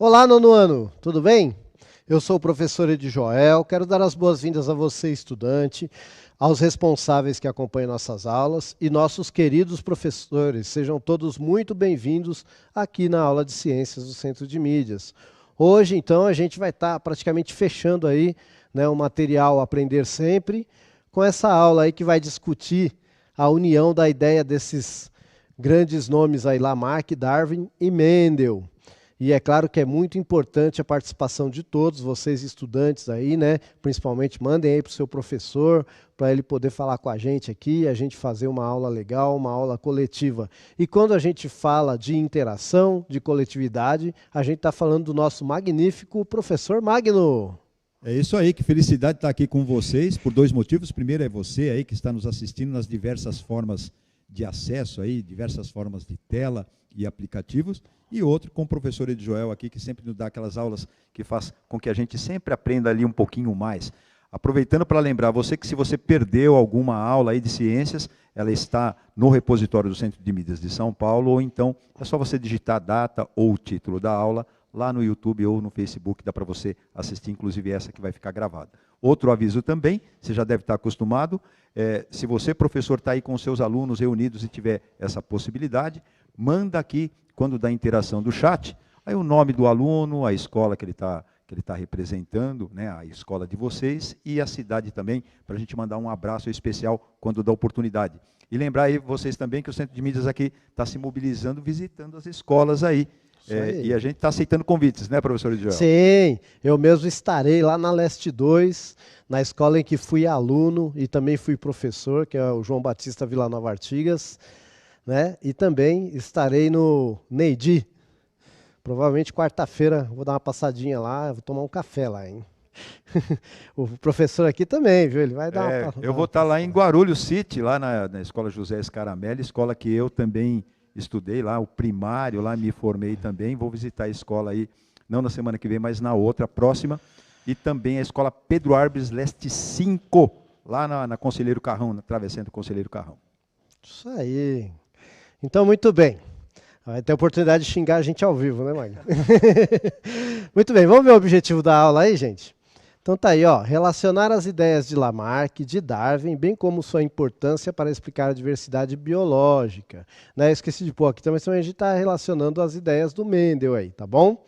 Olá, nono ano, tudo bem? Eu sou o professor Edi Joel, quero dar as boas-vindas a você, estudante, aos responsáveis que acompanham nossas aulas e nossos queridos professores. Sejam todos muito bem-vindos aqui na aula de Ciências do Centro de Mídias. Hoje, então, a gente vai estar praticamente fechando aí, né, o material Aprender Sempre, com essa aula aí que vai discutir a união da ideia desses grandes nomes aí, Lamarck, Darwin e Mendel. E é claro que é muito importante a participação de todos, vocês estudantes aí, né? Principalmente mandem aí para o seu professor, para ele poder falar com a gente aqui, a gente fazer uma aula legal, uma aula coletiva. E quando a gente fala de interação, de coletividade, a gente está falando do nosso magnífico professor Magno. É isso aí, que felicidade estar aqui com vocês, por dois motivos. Primeiro é você aí que está nos assistindo nas diversas formas de acesso aí, diversas formas de tela e aplicativos, e outro com o professor Edi Joel aqui, que sempre nos dá aquelas aulas que faz com que a gente sempre aprenda ali um pouquinho mais. Aproveitando para lembrar você que se você perdeu alguma aula aí de ciências, ela está no repositório do Centro de Mídias de São Paulo, ou então é só você digitar a data ou o título da aula lá no YouTube ou no Facebook, dá para você assistir, inclusive essa que vai ficar gravada. Outro aviso também, você já deve estar acostumado, se você, professor, está aí com seus alunos reunidos e tiver essa possibilidade, manda aqui, quando da interação do chat, aí o nome do aluno, a escola que ele está representando, né, a escola de vocês, e a cidade também, para a gente mandar um abraço especial quando dá oportunidade. E lembrar aí vocês também que o Centro de Mídias aqui está se mobilizando, visitando as escolas aí. E a gente está aceitando convites, né, professor Joel? Sim, eu mesmo estarei lá na Leste 2, na escola em que fui aluno e também fui professor, que é o João Batista Vila Nova Artigas, né? E também estarei no Neidi. Provavelmente quarta-feira vou dar uma passadinha lá, vou tomar um café lá, hein? O professor aqui também, viu? Ele vai dar uma Eu vou estar lá em Guarulhos City, lá na Escola José Scaramelli, escola que eu também estudei lá, o primário, lá me formei também. Vou visitar a escola aí, não na semana que vem, mas na outra, próxima. E também a escola Pedro Arbes Leste 5, lá na Conselheiro Carrão, na travessinha do Conselheiro Carrão. Isso aí. Então, muito bem. Vai ter a oportunidade de xingar a gente ao vivo, né, Magno? Muito bem, vamos ver o objetivo da aula aí, gente? Então tá aí, ó, relacionar as ideias de Lamarck, de Darwin, bem como sua importância para explicar a diversidade biológica. Né? Eu esqueci de pôr aqui também, a gente está relacionando as ideias do Mendel aí, tá bom?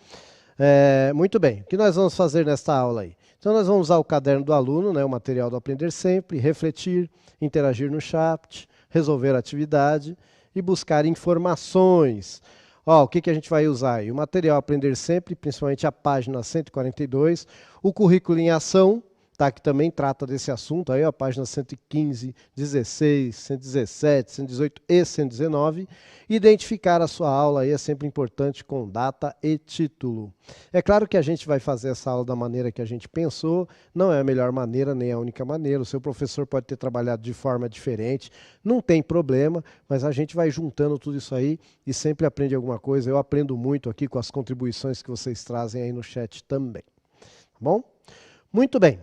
Muito bem, o que nós vamos fazer nesta aula aí? Então nós vamos usar o caderno do aluno, né, o material do Aprender Sempre, refletir, interagir no chat, resolver a atividade e buscar informações. Ó, o que a gente vai usar aí? O material Aprender Sempre, principalmente a página 142, o currículo em ação, tá, que também trata desse assunto, aí, ó, a página 115, 16, 117, 118 e 119. Identificar a sua aula aí é sempre importante com data e título. É claro que a gente vai fazer essa aula da maneira que a gente pensou, não é a melhor maneira, nem a única maneira, o seu professor pode ter trabalhado de forma diferente, não tem problema, mas a gente vai juntando tudo isso aí e sempre aprende alguma coisa. Eu aprendo muito aqui com as contribuições que vocês trazem aí no chat também. Tá bom? Muito bem.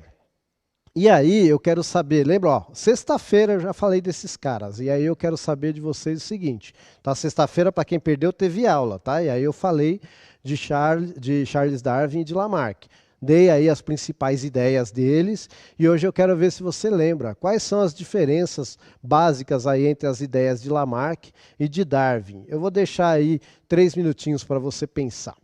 E aí eu quero saber, lembra, ó, sexta-feira eu já falei desses caras, e aí eu quero saber de vocês o seguinte, tá? Sexta-feira, para quem perdeu, teve aula, tá? E aí eu falei de Charles Darwin e de Lamarck. Dei aí as principais ideias deles, e hoje eu quero ver se você lembra quais são as diferenças básicas aí entre as ideias de Lamarck e de Darwin. Eu vou deixar aí 3 minutinhos para você pensar.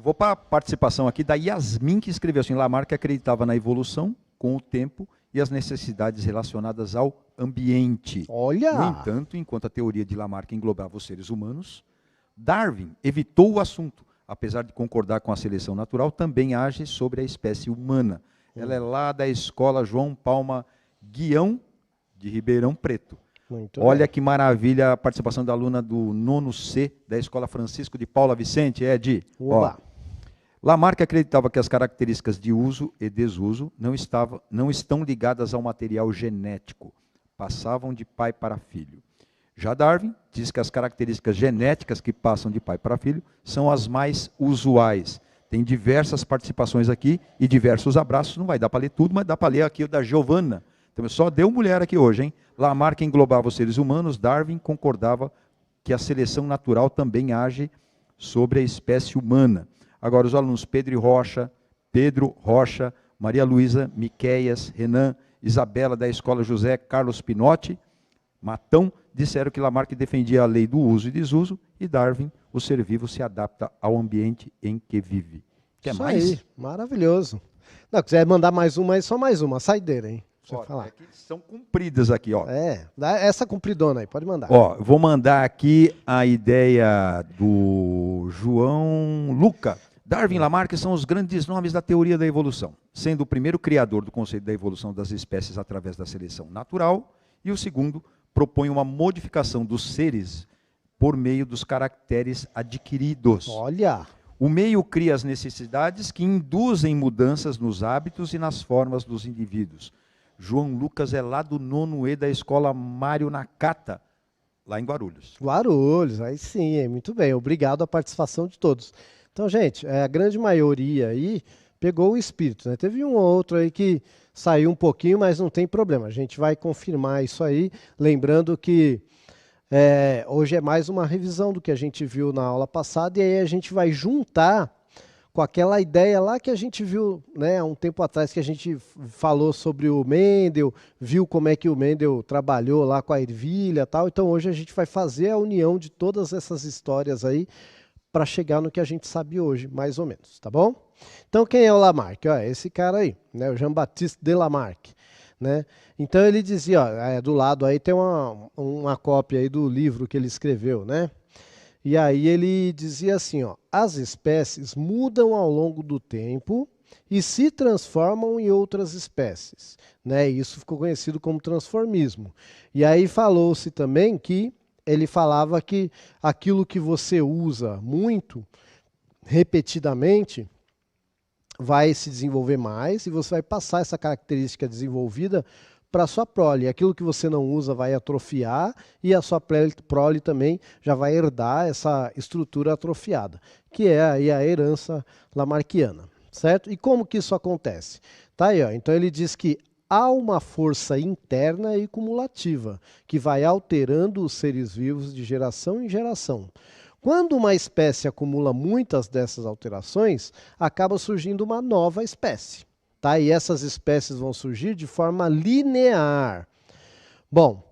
Vou para a participação aqui da Yasmin, que escreveu assim: Lamarck acreditava na evolução com o tempo e as necessidades relacionadas ao ambiente. Olha! No entanto, enquanto a teoria de Lamarck englobava os seres humanos, Darwin evitou o assunto. Apesar de concordar com a seleção natural, também age sobre a espécie humana. Ela é lá da escola João Palma Guião, de Ribeirão Preto. Muito Olha bem. que maravilha a participação da aluna do 9º C, da Escola Francisco de Paula Vicente, Ed. Oba. Lamarck acreditava que as características de uso e desuso não estão ligadas ao material genético, passavam de pai para filho. Já Darwin diz que as características genéticas que passam de pai para filho são as mais usuais. Tem diversas participações aqui e diversos abraços. Não vai dar para ler tudo, mas dá para ler aqui o da Giovana. Então, só deu mulher aqui hoje, hein? Lamarck englobava os seres humanos, Darwin concordava que a seleção natural também age sobre a espécie humana. Agora, os alunos Pedro Rocha, Maria Luísa, Miqueias, Renan, Isabela, da Escola José Carlos Pinotti, Matão, disseram que Lamarck defendia a lei do uso e desuso, e Darwin, o ser vivo se adapta ao ambiente em que vive. Quer Isso mais? aí, maravilhoso. Não, quiser mandar mais uma aí, só mais uma, saideira, hein? Pra você Ó, falar. é que são compridas aqui, ó. Dá essa compridona aí, pode mandar. Ó, vou mandar aqui a ideia do João Luca. Darwin e Lamarck são os grandes nomes da teoria da evolução, sendo o primeiro criador do conceito da evolução das espécies através da seleção natural, e o segundo propõe uma modificação dos seres por meio dos caracteres adquiridos. Olha! O meio cria as necessidades que induzem mudanças nos hábitos e nas formas dos indivíduos. João Lucas é lá do 9º E da Escola Mário Nakata, lá em Guarulhos. Guarulhos, aí sim, hein? Muito bem. Obrigado a participação de todos. Então, gente, a grande maioria aí pegou o espírito, né? Teve um ou outro aí que saiu um pouquinho, mas não tem problema. A gente vai confirmar isso aí, lembrando que hoje é mais uma revisão do que a gente viu na aula passada, e aí a gente vai juntar com aquela ideia lá que a gente viu, né, há um tempo atrás, que a gente falou sobre o Mendel, viu como é que o Mendel trabalhou lá com a ervilha e tal. Então hoje a gente vai fazer a união de todas essas histórias aí para chegar no que a gente sabe hoje, mais ou menos, tá bom? Então quem é o Lamarck? Ó, esse cara aí, né, o Jean-Baptiste de Lamarck. Né? Então ele dizia, ó, do lado aí tem uma cópia aí do livro que ele escreveu, né? E aí ele dizia assim, ó, as espécies mudam ao longo do tempo e se transformam em outras espécies, né? Isso ficou conhecido como transformismo. E aí falou-se também que ele falava que aquilo que você usa muito, repetidamente, vai se desenvolver mais e você vai passar essa característica desenvolvida para a sua prole. Aquilo que você não usa vai atrofiar e a sua prole também já vai herdar essa estrutura atrofiada, que é aí a herança lamarquiana, certo? E como que isso acontece? Tá aí, ó. Então ele diz que há uma força interna e cumulativa que vai alterando os seres vivos de geração em geração. Quando uma espécie acumula muitas dessas alterações, acaba surgindo uma nova espécie. Tá? E essas espécies vão surgir de forma linear. Bom,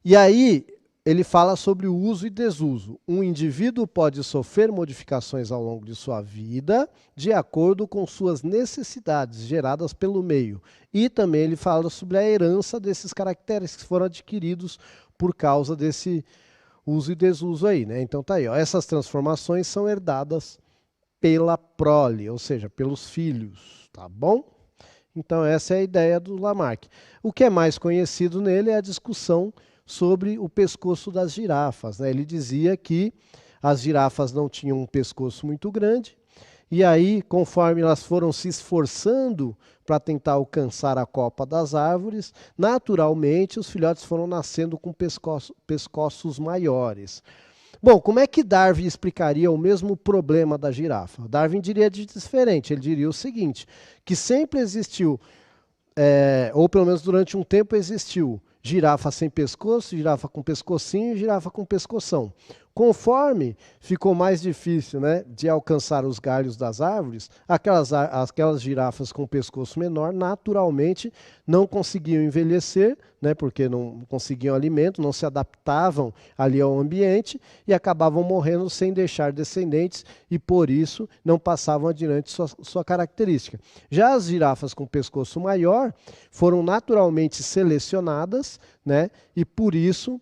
e aí ele fala sobre o uso e desuso. Um indivíduo pode sofrer modificações ao longo de sua vida, de acordo com suas necessidades geradas pelo meio. E também ele fala sobre a herança desses caracteres que foram adquiridos por causa desse uso e desuso aí, né? Então tá aí, ó. Essas transformações são herdadas pela prole, ou seja, pelos filhos, tá bom? Então essa é a ideia do Lamarck. O que é mais conhecido nele é a discussão sobre o pescoço das girafas, né? Ele dizia que as girafas não tinham um pescoço muito grande, e aí, conforme elas foram se esforçando para tentar alcançar a copa das árvores, naturalmente os filhotes foram nascendo com pescoços maiores. Bom, como é que Darwin explicaria o mesmo problema da girafa? Darwin diria de diferente, ele diria o seguinte, que sempre existiu, ou pelo menos durante um tempo existiu, girafa sem pescoço, girafa com pescocinho e girafa com pescoção. Conforme ficou mais difícil, né, de alcançar os galhos das árvores, aquelas girafas com pescoço menor naturalmente não conseguiam envelhecer, né, porque não conseguiam alimento, não se adaptavam ali ao ambiente e acabavam morrendo sem deixar descendentes e por isso não passavam adiante sua característica. Já as girafas com pescoço maior foram naturalmente selecionadas, né, e por isso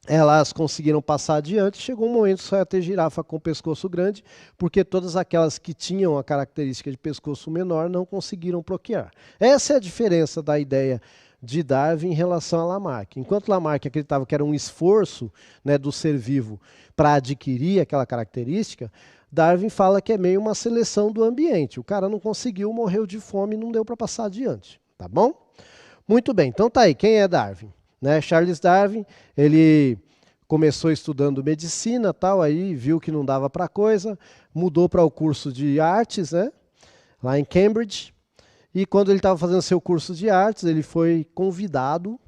elas conseguiram passar adiante. Chegou um momento que só ia ter girafa com pescoço grande, porque todas aquelas que tinham a característica de pescoço menor não conseguiram procriar. Essa é a diferença da ideia de Darwin em relação a Lamarck. Enquanto Lamarck acreditava que era um esforço, né, do ser vivo para adquirir aquela característica, Darwin fala que é meio uma seleção do ambiente. O cara não conseguiu, morreu de fome e não deu para passar adiante. Tá bom? Muito bem, então tá aí. Quem é Darwin? Né? Charles Darwin, ele começou estudando medicina, tal, aí viu que não dava para coisa, mudou para o curso de artes, né? Lá em Cambridge, e quando ele estava fazendo seu curso de artes, ele foi convidado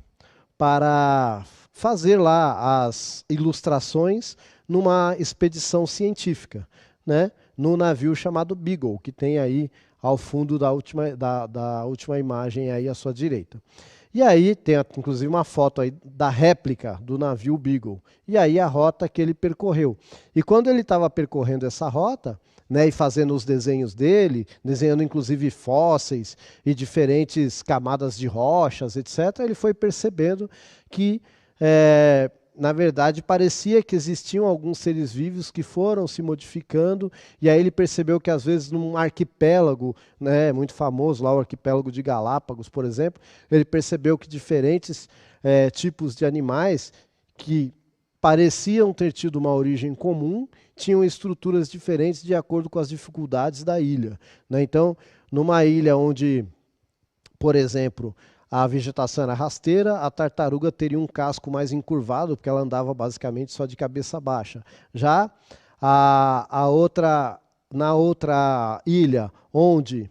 para fazer lá as ilustrações numa expedição científica, né? No navio chamado Beagle, que tem aí ao fundo da última imagem aí à sua direita. E aí tem inclusive uma foto aí da réplica do navio Beagle. E aí a rota que ele percorreu. E quando ele estava percorrendo essa rota, né, e fazendo os desenhos dele, desenhando inclusive fósseis e diferentes camadas de rochas, etc., ele foi percebendo que na verdade, parecia que existiam alguns seres vivos que foram se modificando, e aí ele percebeu que, às vezes, num arquipélago, né, muito famoso, lá o arquipélago de Galápagos, por exemplo, ele percebeu que diferentes tipos de animais que pareciam ter tido uma origem comum, tinham estruturas diferentes de acordo com as dificuldades da ilha. Né? Então, numa ilha onde, por exemplo, a vegetação era rasteira, a tartaruga teria um casco mais encurvado, porque ela andava basicamente só de cabeça baixa. Já na outra ilha, onde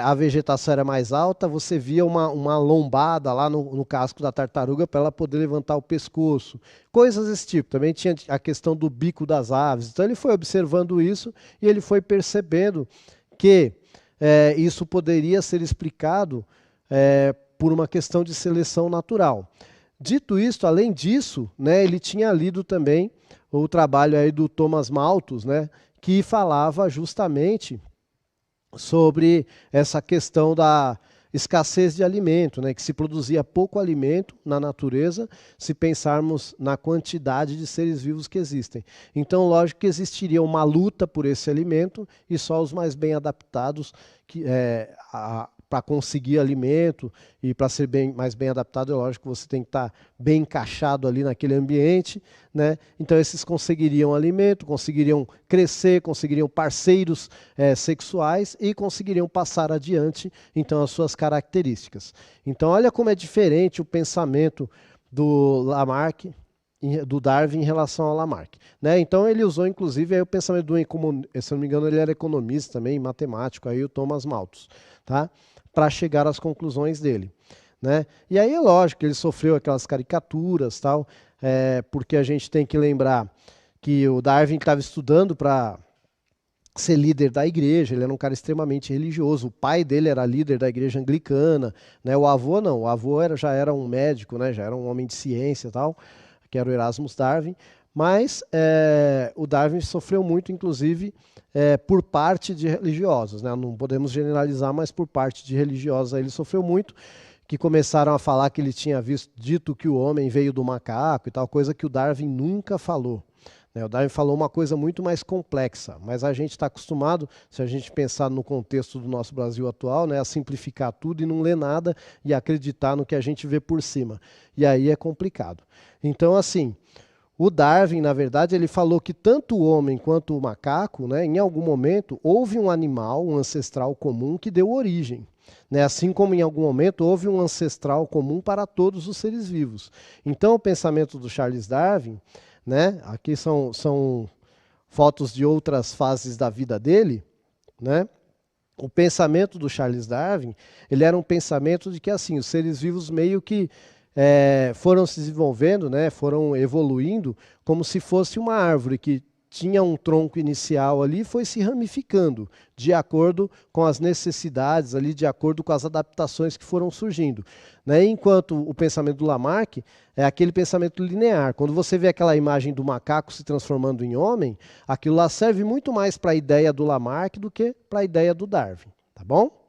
a vegetação era mais alta, você via uma lombada lá no casco da tartaruga para ela poder levantar o pescoço. Coisas desse tipo. Também tinha a questão do bico das aves. Então ele foi observando isso e ele foi percebendo que isso poderia ser explicado por uma questão de seleção natural. Dito isto, além disso, né, ele tinha lido também o trabalho aí do Thomas Malthus, né, que falava justamente sobre essa questão da escassez de alimento, né, que se produzia pouco alimento na natureza, se pensarmos na quantidade de seres vivos que existem. Então, lógico que existiria uma luta por esse alimento e só os mais bem adaptados para conseguir alimento e para ser mais bem adaptado, é lógico que você tem que estar bem encaixado ali naquele ambiente, né? Então esses conseguiriam alimento, conseguiriam crescer, conseguiriam parceiros sexuais e conseguiriam passar adiante, então, as suas características. Então olha como é diferente o pensamento do Lamarck, do Darwin em relação ao Lamarck. Né? Então ele usou inclusive aí o pensamento se não me engano ele era economista também, matemático, aí o Thomas Malthus, tá? Para chegar às conclusões dele. Né? E aí é lógico que ele sofreu aquelas caricaturas, tal, porque a gente tem que lembrar que o Darwin estava estudando para ser líder da igreja, ele era um cara extremamente religioso, o pai dele era líder da igreja anglicana, né? O avô não, o avô já era um médico, né? Já era um homem de ciência, tal, que era o Erasmus Darwin, mas o Darwin sofreu muito, inclusive, por parte de religiosos. Né? Não podemos generalizar, mas por parte de religiosos ele sofreu muito, que começaram a falar que ele tinha dito que o homem veio do macaco e tal, coisa que o Darwin nunca falou. O Darwin falou uma coisa muito mais complexa, mas a gente está acostumado, se a gente pensar no contexto do nosso Brasil atual, né, a simplificar tudo e não ler nada e acreditar no que a gente vê por cima. E aí é complicado. Então, assim, o Darwin, na verdade, ele falou que tanto o homem quanto o macaco, né, em algum momento, houve um animal, um ancestral comum que deu origem. Né? Assim como em algum momento houve um ancestral comum para todos os seres vivos. Então, o pensamento do Charles Darwin, né, aqui são fotos de outras fases da vida dele, né? O pensamento do Charles Darwin, ele era um pensamento de que assim, os seres vivos meio que foram se desenvolvendo, né, foram evoluindo como se fosse uma árvore que tinha um tronco inicial ali e foi se ramificando de acordo com as necessidades, ali, de acordo com as adaptações que foram surgindo. Né? Enquanto o pensamento do Lamarck é aquele pensamento linear. Quando você vê aquela imagem do macaco se transformando em homem, aquilo lá serve muito mais para a ideia do Lamarck do que para a ideia do Darwin. Tá bom?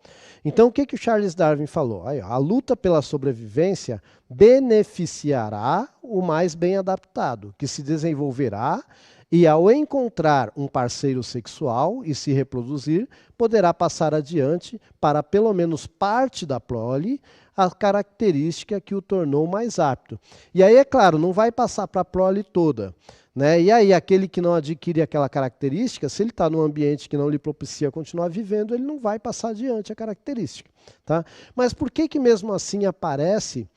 Então, o que o Charles Darwin falou? Aí, ó, a luta pela sobrevivência beneficiará o mais bem adaptado, que se desenvolverá e, ao encontrar um parceiro sexual e se reproduzir, poderá passar adiante para pelo menos parte da prole a característica que o tornou mais apto. E aí, é claro, não vai passar para a prole toda. Né? E aí, aquele que não adquire aquela característica, se ele está num ambiente que não lhe propicia continuar vivendo, ele não vai passar adiante a característica. Tá? Mas por que mesmo assim aparece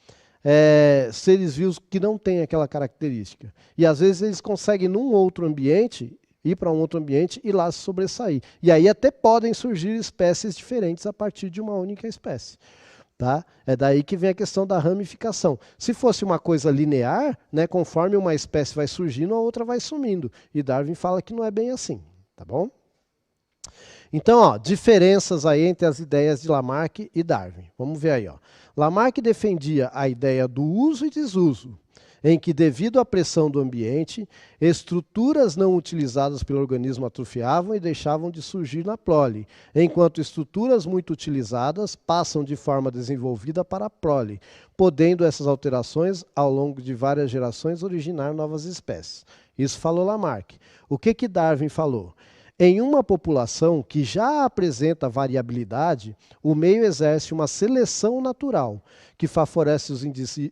seres vivos que não têm aquela característica? E às vezes eles conseguem num outro ambiente, ir para um outro ambiente e lá se sobressair. E aí até podem surgir espécies diferentes a partir de uma única espécie. Tá? É daí que vem a questão da ramificação. Se fosse uma coisa linear, né, conforme uma espécie vai surgindo, a outra vai sumindo. E Darwin fala que não é bem assim. Tá bom? Então, ó, diferenças aí entre as ideias de Lamarck e Darwin. Vamos ver aí. Ó. Lamarck defendia a ideia do uso e desuso, em que, devido à pressão do ambiente, estruturas não utilizadas pelo organismo atrofiavam e deixavam de surgir na prole, enquanto estruturas muito utilizadas passam de forma desenvolvida para a prole, podendo essas alterações, ao longo de várias gerações, originar novas espécies. Isso falou Lamarck. O que Darwin falou? Em uma população que já apresenta variabilidade, o meio exerce uma seleção natural, que favorece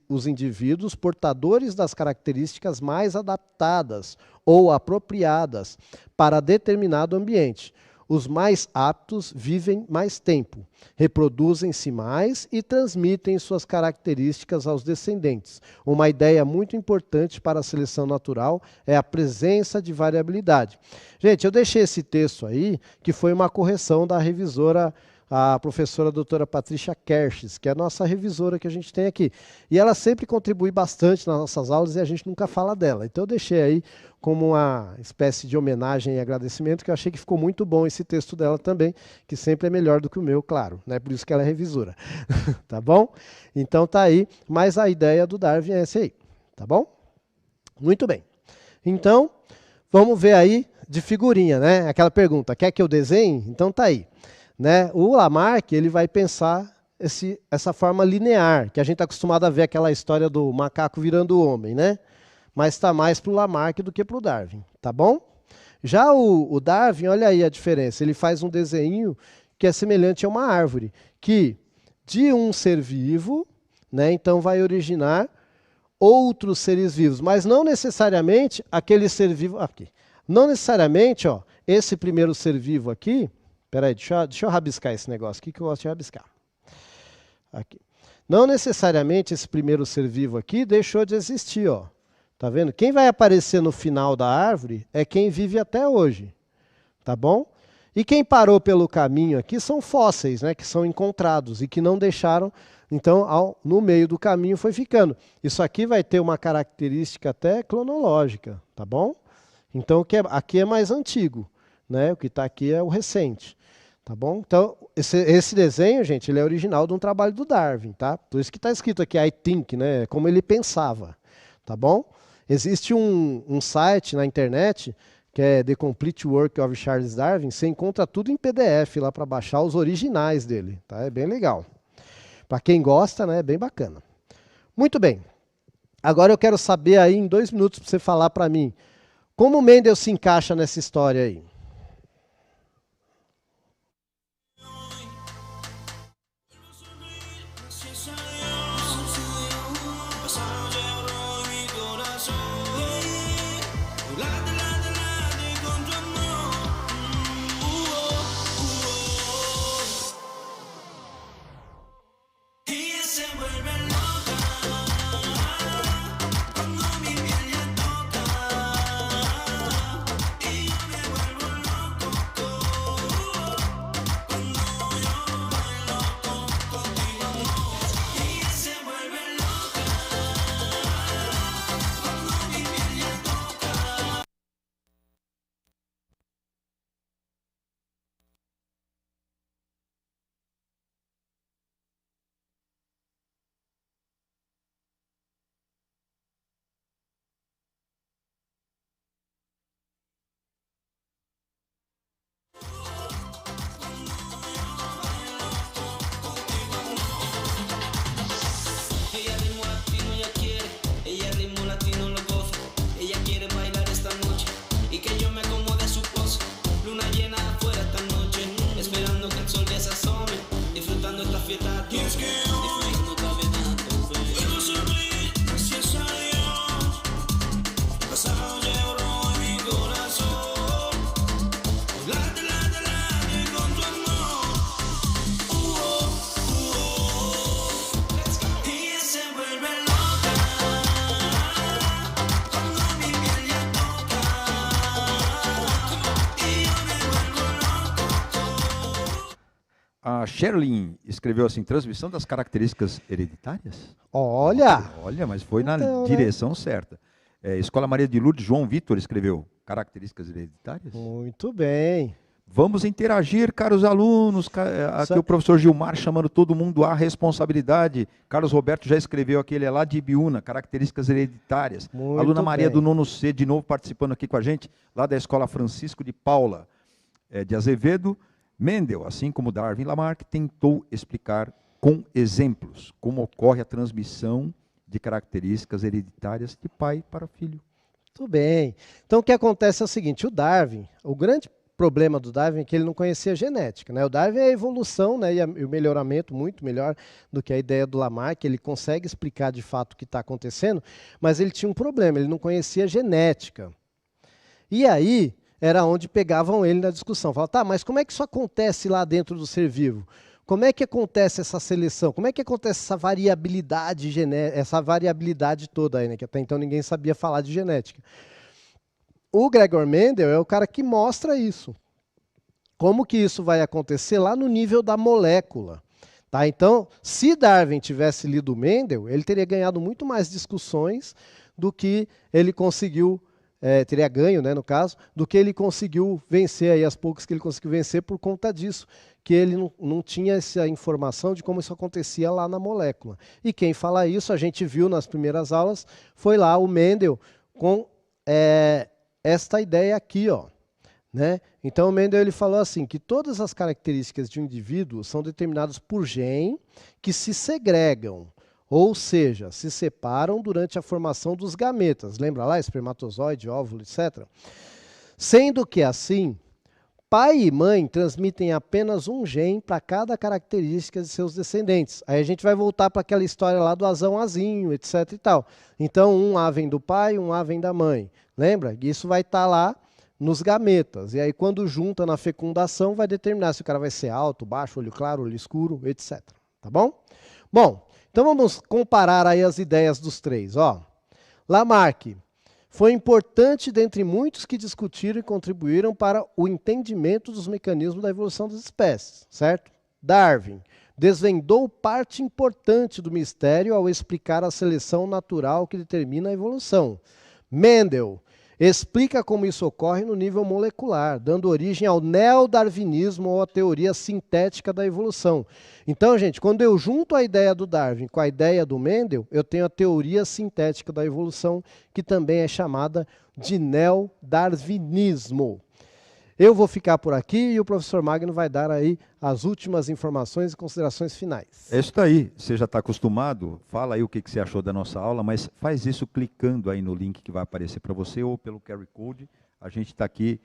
os indivíduos portadores das características mais adaptadas ou apropriadas para determinado ambiente. Os mais aptos vivem mais tempo, reproduzem-se mais e transmitem suas características aos descendentes. Uma ideia muito importante para a seleção natural é a presença de variabilidade. Gente, eu deixei esse texto aí, que foi uma correção da revisora, a professora doutora Patrícia Kershis, que é a nossa revisora que a gente tem aqui. E ela sempre contribui bastante nas nossas aulas e a gente nunca fala dela. Então eu deixei aí como uma espécie de homenagem e agradecimento, que eu achei que ficou muito bom esse texto dela também, que sempre é melhor do que o meu, claro, né? Por isso que ela é revisora. Tá bom? Então tá aí, mas a ideia do Darwin é essa aí, tá bom? Muito bem. Então, vamos ver aí de figurinha, né? Aquela pergunta, quer que eu desenhe? Então tá aí. Né? O Lamarck ele vai pensar essa forma linear, que a gente está acostumado a ver aquela história do macaco virando homem, né? Mas está mais para o Lamarck do que para o Darwin, tá bom? Já o Darwin, olha aí a diferença, ele faz um desenho que é semelhante a uma árvore, que de um ser vivo, né, então vai originar outros seres vivos, mas não necessariamente aquele ser vivo aqui. Não necessariamente, ó, esse primeiro ser vivo aqui. Espera aí, deixa eu rabiscar esse negócio aqui, que eu gosto de rabiscar. Aqui. Não necessariamente esse primeiro ser vivo aqui deixou de existir. Ó. Tá vendo? Quem vai aparecer no final da árvore é quem vive até hoje. Tá bom? E quem parou pelo caminho aqui são fósseis, né, que são encontrados e que não deixaram. Então, no meio do caminho foi ficando. Isso aqui vai ter uma característica até cronológica. Tá bom? Então, aqui é mais antigo. Né? O que está aqui é o recente. Tá bom? Então, esse desenho, gente, ele é original de um trabalho do Darwin, tá? Por isso que está escrito aqui, I think, né? Como ele pensava, tá bom? Existe um site na internet, que é The Complete Work of Charles Darwin, você encontra tudo em PDF lá para baixar os originais dele, tá? É bem legal. Para quem gosta, né? É bem bacana. Muito bem. Agora eu quero saber aí, em 2 minutos, para você falar para mim, como o Mendel se encaixa nessa história aí? A Sherlyn escreveu assim, transmissão das características hereditárias? Olha! Olha, mas foi na Então, né? direção certa. Escola Maria de Lourdes, João Vitor escreveu, características hereditárias? Muito bem. Vamos interagir, caros alunos. Aqui o professor Gilmar chamando todo mundo à responsabilidade. Carlos Roberto já escreveu aqui, ele é lá de Ibiúna, características hereditárias. Muito Aluna Maria bem. do nono C, de novo participando aqui com a gente, lá da Escola Francisco de Paula de Azevedo. Mendel, assim como Darwin e Lamarck, tentou explicar com exemplos como ocorre a transmissão de características hereditárias de pai para filho. Muito bem. Então, o que acontece é o seguinte, o Darwin, o grande problema do Darwin é que ele não conhecia a genética, né? O Darwin é a evolução, né, e o melhoramento muito melhor do que a ideia do Lamarck, ele consegue explicar de fato o que está acontecendo, mas ele tinha um problema, ele não conhecia a genética. E aí, era onde pegavam ele na discussão. Falavam, tá, mas como é que isso acontece lá dentro do ser vivo? Como é que acontece essa seleção? Como é que acontece essa variabilidade genética, essa variabilidade toda aí, né? Que até então ninguém sabia falar de genética. O Gregor Mendel é o cara que mostra isso. Como que isso vai acontecer lá no nível da molécula. Tá? Então, se Darwin tivesse lido Mendel, ele teria ganhado muito mais discussões do que ele conseguiu, teria ganho, né, no caso, do que ele conseguiu vencer, aí, as poucas que ele conseguiu vencer por conta disso, que ele não tinha essa informação de como isso acontecia lá na molécula. E quem fala isso, a gente viu nas primeiras aulas, foi lá o Mendel com esta ideia aqui, ó, né? Então o Mendel ele falou assim, que todas as características de um indivíduo são determinadas por gene que se segregam, ou seja, se separam durante a formação dos gametas. Lembra lá, espermatozoide, óvulo, etc. Sendo que assim, pai e mãe transmitem apenas um gene para cada característica de seus descendentes. Aí a gente vai voltar para aquela história lá do azão azinho, etc e tal. Então um A vem do pai, um A vem da mãe. Lembra? Isso vai estar lá nos gametas. E aí quando junta na fecundação vai determinar se o cara vai ser alto, baixo, olho claro, olho escuro, etc. Tá bom? Bom, então vamos comparar aí as ideias dos três. Ó, Lamarck foi importante dentre muitos que discutiram e contribuíram para o entendimento dos mecanismos da evolução das espécies, certo? Darwin desvendou parte importante do mistério ao explicar a seleção natural que determina a evolução. Mendel explica como isso ocorre no nível molecular, dando origem ao neodarwinismo ou à teoria sintética da evolução. Então, gente, quando eu junto a ideia do Darwin com a ideia do Mendel, eu tenho a teoria sintética da evolução, que também é chamada de neodarwinismo. Eu vou ficar por aqui e o professor Magno vai dar aí as últimas informações e considerações finais. É isso aí, você já está acostumado, fala aí o que você achou da nossa aula, mas faz isso clicando aí no link que vai aparecer para você ou pelo QR Code, a gente está aqui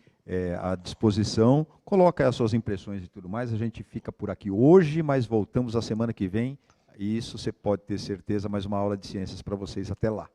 à disposição, coloca aí as suas impressões e tudo mais, a gente fica por aqui hoje, mas voltamos a semana que vem, e isso você pode ter certeza, mais uma aula de ciências para vocês até lá.